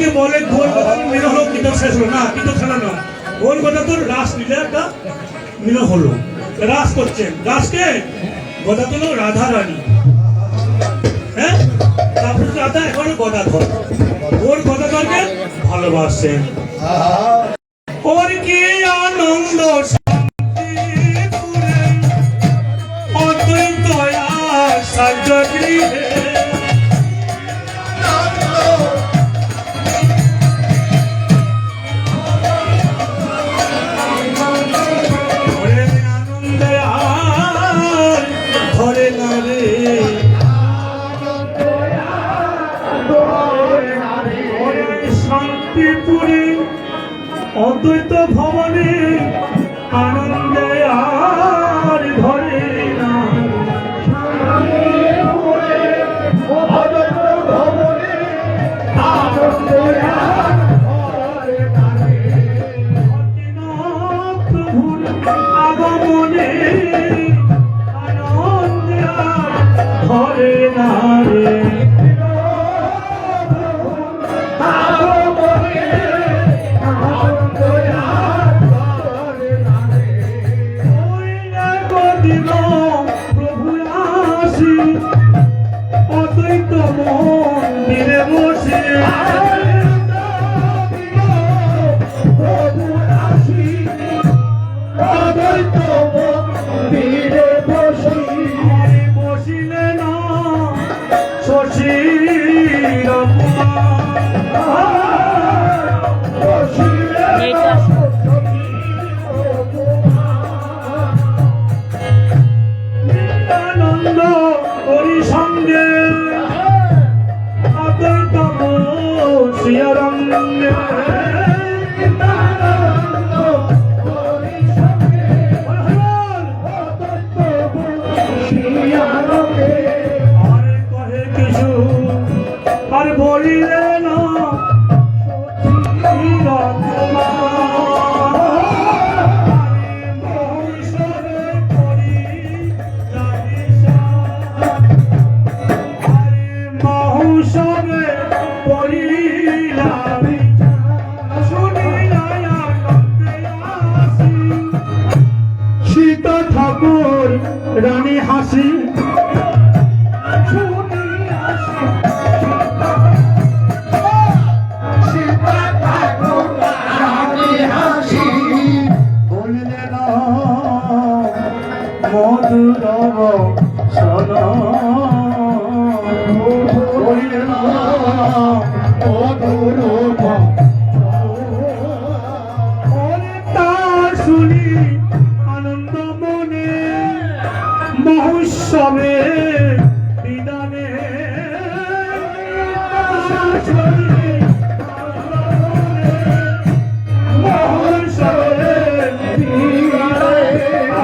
অনেকে বলে গোল কথা মিলন হলো কিন্তু শেষ হলো না, কিন্তু খেলা নয়। গোল কথা তোর রাস নিলে একটা মিলন হলো, রাস করছেন। রাসকে কথা হলো রাধা রানী, হ্যাঁ, তারপর রাধা এখন গদাধর, ওর গদাধরকে ভালোবাসছেন। ওর কি আনন্দ শান্তিপুরে অদ্বৈত সাজগৃহে, অদ্বৈত ভবনে আনন্দে আর ধরে না, প্রভুর আগমনে আনন্দে আর ধরে না রে। অদ্বৈত মন্দিরে বসে অদ্বৈত মন্দিরে বসিলে না শশীর আনন্দ করি সঙ্গে অদ্বৈত শিয়ারঙ্গে, আর কহে কিছু আর বলিলে না সীতা ঠাকুর রানী হাসি, বলিলে না মধুর সদা, বলিলে না মধুর শুনি আনন্দ মনে মহোৎসবে বিদানে,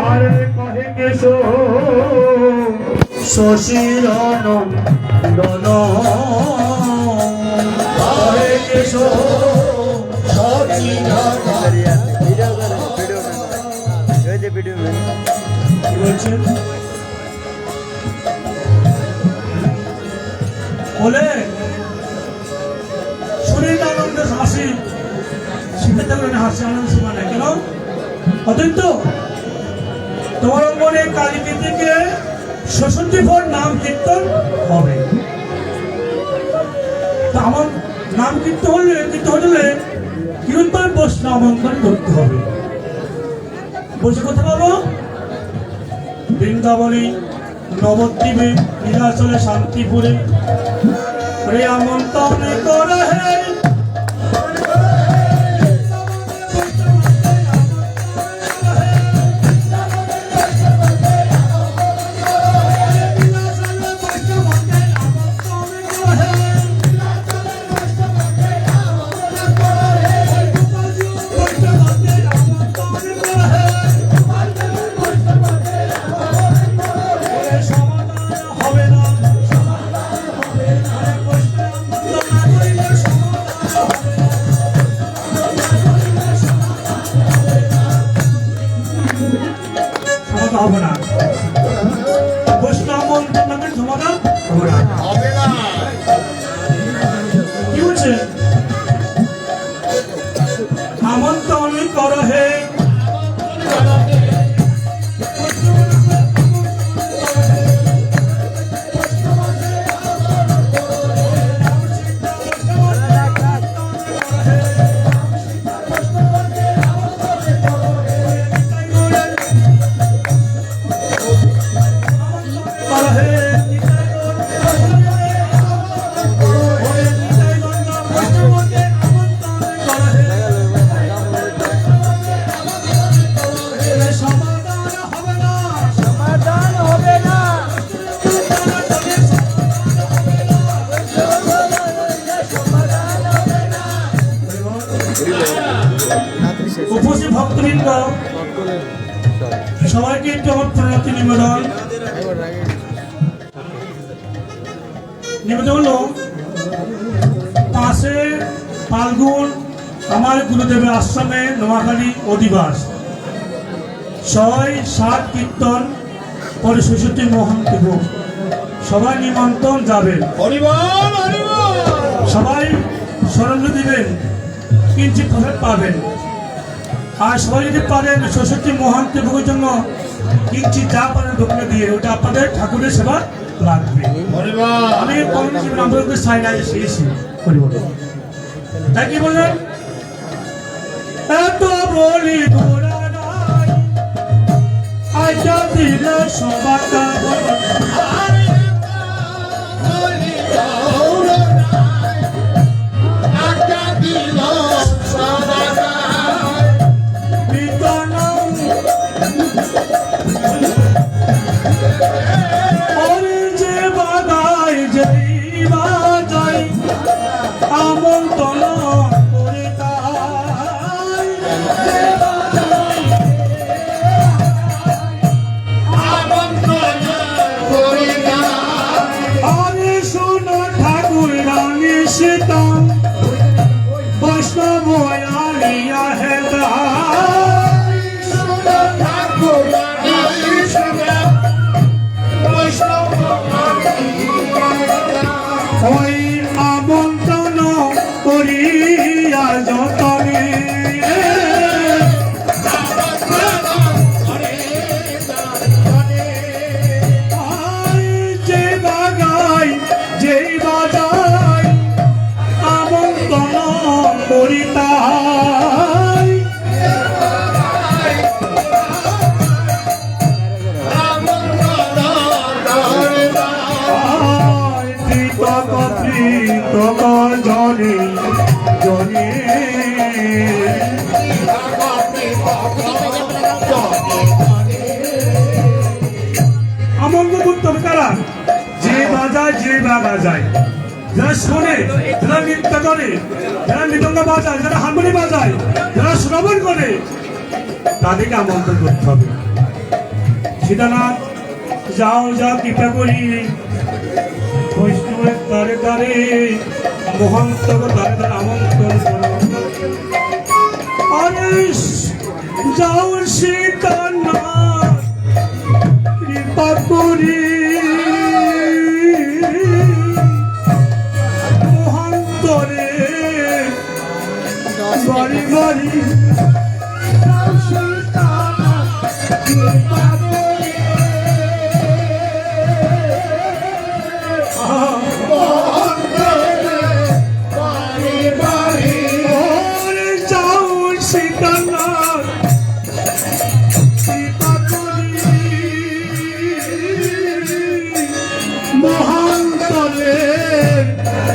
আর কহে কেশো শশীর নন্দন, কহে কেশো বলে শরীর আনন্দ হাসি, শীতে থাকলে হাসি আনন্দ সীমা নেই কেন? অত্যন্ত তোমার মনে কালীকে থেকে ৬৬ ভোর নাম কীর্তন হবে। আমার নাম কীর্তন হলে কিরূপে বৈষ্ণব আমন্ত্রণ করতে হবে। বসে কোথায় পাবো? বৃন্দাবনে, নবদ্বীপে, নীলাচলে, শান্তিপুরে আমন্ত্রণ করা হে। হবে না, বৈষ্ণব মন্ত্রের নামে সমাধান হবে না। কি বলছে? ভক্তবৃন্দ সবাইকে একটু আমার প্রণতি নিবেদন। নিবেদন হলো 5 ফাল্গুন আমার গুরুদেবের আশ্রমে নোয়াখালী অধিবাস 6-7 কীর্তন পরে 66 মহান্তি ভোগ সবাই নিমন্ত্রণ যাবেন। সবাই স্মরণ দিবেন কিঞ্চিত প্রসাদ পাবেন। আর সবাই যদি পারেন 66 মহান্তি ভোগের জন্য কিঞ্চিত যা পারেন দক্ষিণা দিয়ে ওটা আপনাদের ঠাকুরের সেবা লাগবে। আমি আমাদের চাই না এসেছি তাই কি বললেন এত বলি আচ্ছা দিল সবার ওই আমন্ত্রণ করিয়া যতনে যে বাগাই যেই বাজাই আমন্ত্রণ করিতাই জনে জনে আমন্ত্রণ করতে হবে কারা যে বাজায় যে বাজায় যারা শোনে যারা নৃত্য করে যারা মৃদঙ্গ বাজায় যারা হারমোনি বাজায় যারা শ্রবণ করে তাদেরকে আমন্ত্রণ করতে হবে। সীতানাথ যাও যাও কৃপা করি বৈষ্ণবের তারে তারে মহন্ত তারে তারে আমন্ত্রণ করো। আরে যাও সীতানাথ কৃপা করি মহান্তরে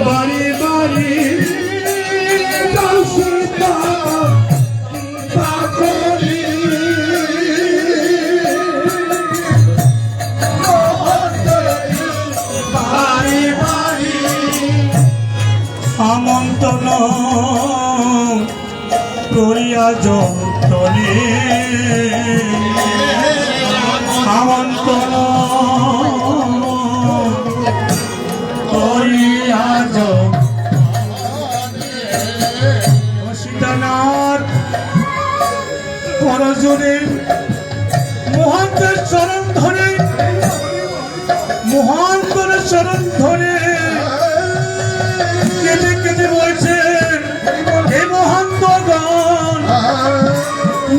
বাড়ি বাড়ি আমন্ত্রণ করিয়া যতনে আমন্ত্রণ করিয়া সীতানাথ পরজনে মহান্তের চরণ ধরে মহান্তর চরণ ধরে কেঁদে কেঁদে বলছেন হে মহান্তগণ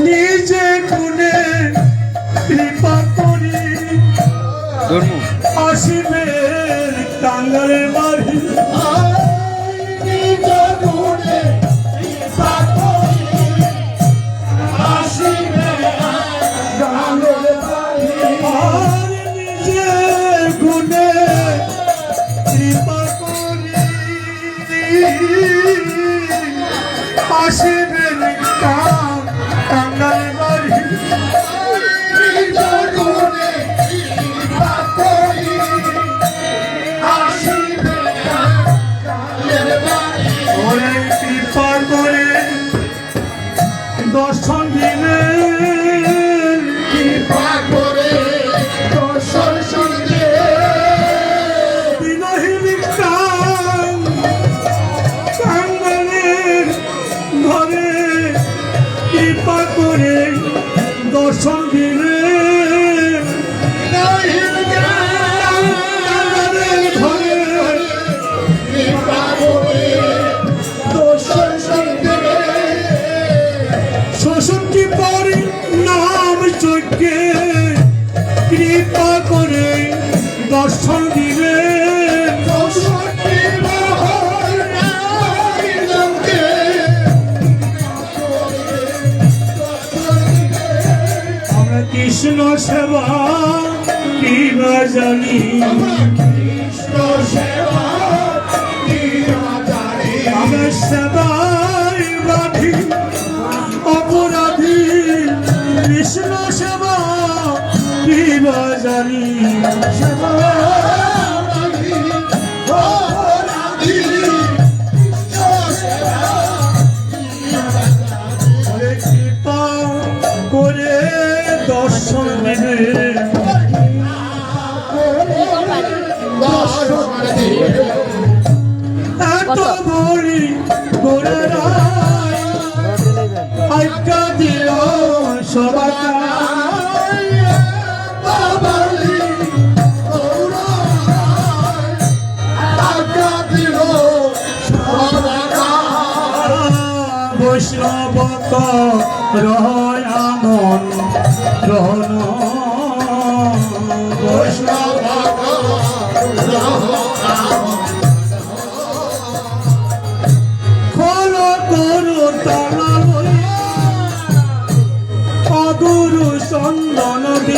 নিজে গুণে কৃপা করি আসিবেন কাঙ্গালের বাড়ি নিজে গুণে কৃপা করি আসিবেন কাঙ্গালের বাড়ি নিজে গুণে কৃপা আসিবেন কাঙ্গালের বাড়ি কৃপা করে দর্শন দর্শন দিলে শ্বশুরটি পরে নাম চোখে কৃপা করে দর্শন দিলে আমরা কৃষ্ণ সেবা কি না জানি আমরা সেবাই বাধি অপরাধী কৃষ্ণ সেবা কি না জানি কৃপা করে দর্শন দিলে এত বড়ি গোড়া আজ্ঞা দিল সবাই বৈষ্ণব রয় আমন গ্রহণ বৈষ্ণব খোল করু তলা অগুরু চন্দন দিয়া